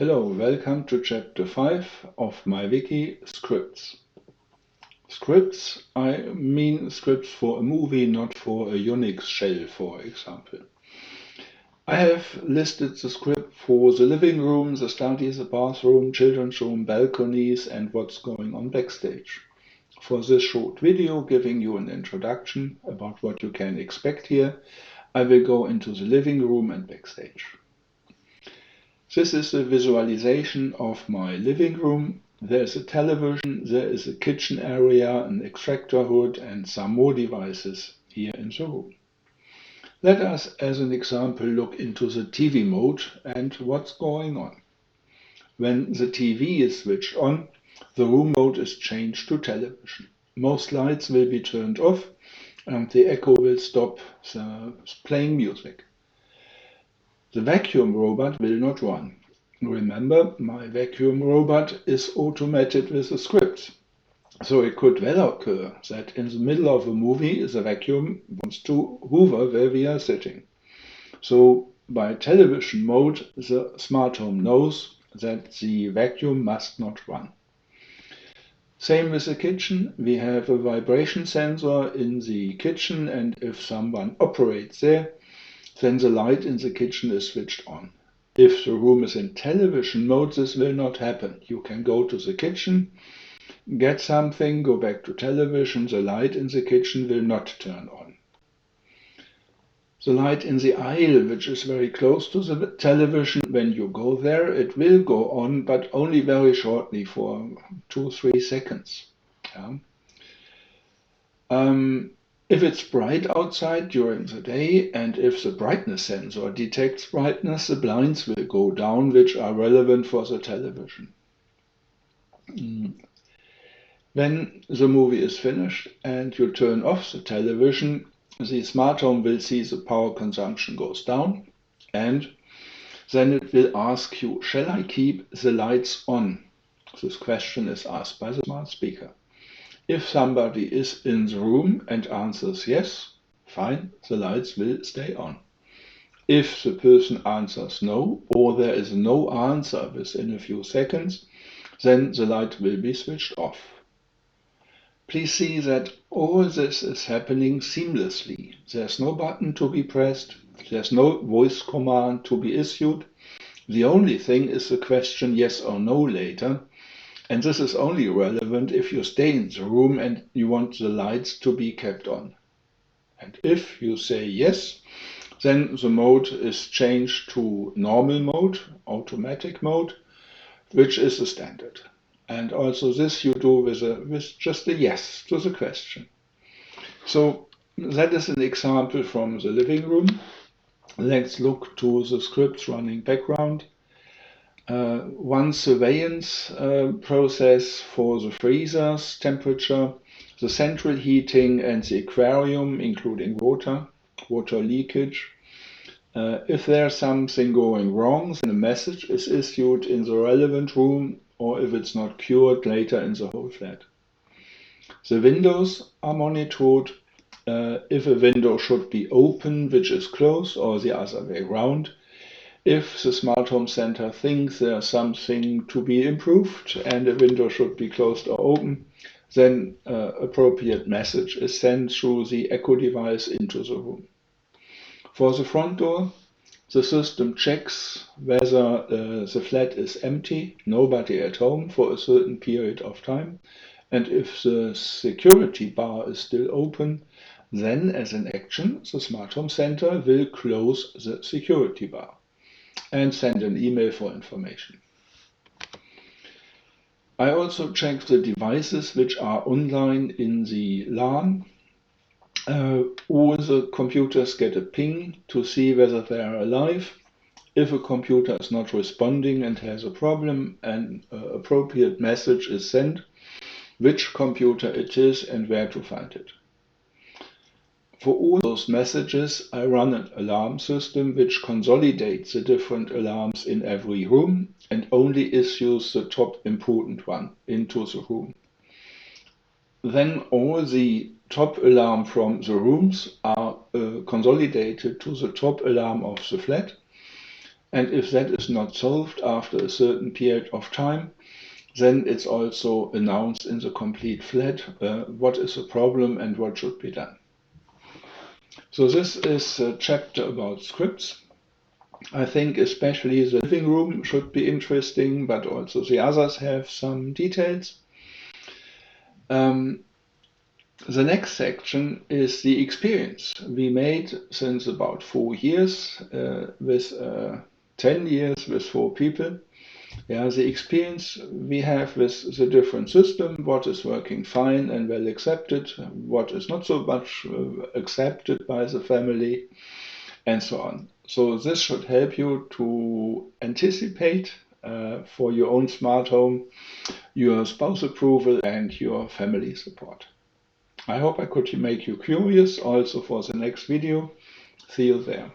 Hello, welcome to chapter 5 of my wiki, scripts. Scripts, I mean scripts for a movie, not for a Unix shell, for example. I have listed the script for the living room, the study, the bathroom, children's room, balconies, and what's going on backstage. For this short video giving you an introduction about what you can expect here, I will go into the living room and backstage. This is a visualization of my living room. There is a television, there is a kitchen area, an extractor hood, and some more devices here in the room. Let us, as an example, look into the TV mode and what's going on. When the TV is switched on, the room mode is changed to television. Most lights will be turned off and the echo will stop playing music. The vacuum robot will not run. Remember, my vacuum robot is automated with a script. So it could well occur that in the middle of a movie, the vacuum wants to hover where we are sitting. So by television mode, the smart home knows that the vacuum must not run. Same with the kitchen. We have a vibration sensor in the kitchen, and if someone operates there, then the light in the kitchen is switched on. If the room is in television mode, this will not happen. You can go to the kitchen, get something, go back to television. The light in the kitchen will not turn on. The light in the aisle, which is very close to the television, when you go there, it will go on, but only very shortly for 2-3 seconds. Yeah. If it's bright outside during the day, and if the brightness sensor detects brightness, the blinds will go down, which are relevant for the television. When the movie is finished and you turn off the television, the smart home will see the power consumption goes down, and then it will ask you, shall I keep the lights on? This question is asked by the smart speaker. If somebody is in the room and answers yes, fine, the lights will stay on. If the person answers no, or there is no answer within a few seconds, then the light will be switched off. Please see that all this is happening seamlessly. There's no button to be pressed, there's no voice command to be issued. The only thing is the question yes or no later. And this is only relevant if you stay in the room and you want the lights to be kept on. And if you say yes, then the mode is changed to normal mode, automatic mode, which is the standard. And also this you do with just a yes to the question. So that is an example from the living room. Let's look to the scripts running background. One surveillance process for the freezer's temperature, the central heating, and the aquarium, including water leakage. If there's something going wrong, then a message is issued in the relevant room, or if it's not cured, later in the whole flat. The windows are monitored. If a window should be open, which is closed, or the other way around. If the Smart Home Center thinks there's something to be improved and a window should be closed or open, then appropriate message is sent through the echo device into the room. For the front door, the system checks whether the flat is empty, nobody at home for a certain period of time, and if the security bar is still open, then as an action, the Smart Home Center will close the security bar and send an email for information. I also check the devices which are online in the LAN. All the computers get a ping to see whether they are alive. If a computer is not responding and has a problem, an appropriate message is sent, which computer it is and where to find it. For all those messages, I run an alarm system which consolidates the different alarms in every room and only issues the top important one into the room. Then all the top alarm from the rooms are consolidated to the top alarm of the flat, And if that is not solved after a certain period of time, then it's also announced in the complete flat what is the problem and what should be done. So this is a chapter about scripts. I think especially the living room should be interesting, but also the others have some details. The next section is the experience we made since about 4 years with 10 years with 4 people. Yeah, the experience we have with the different system, what is working fine and well accepted, what is not so much accepted by the family, and so on. So this should help you to anticipate for your own smart home, your spouse approval and your family support. I hope I could make you curious also for the next video. See you there.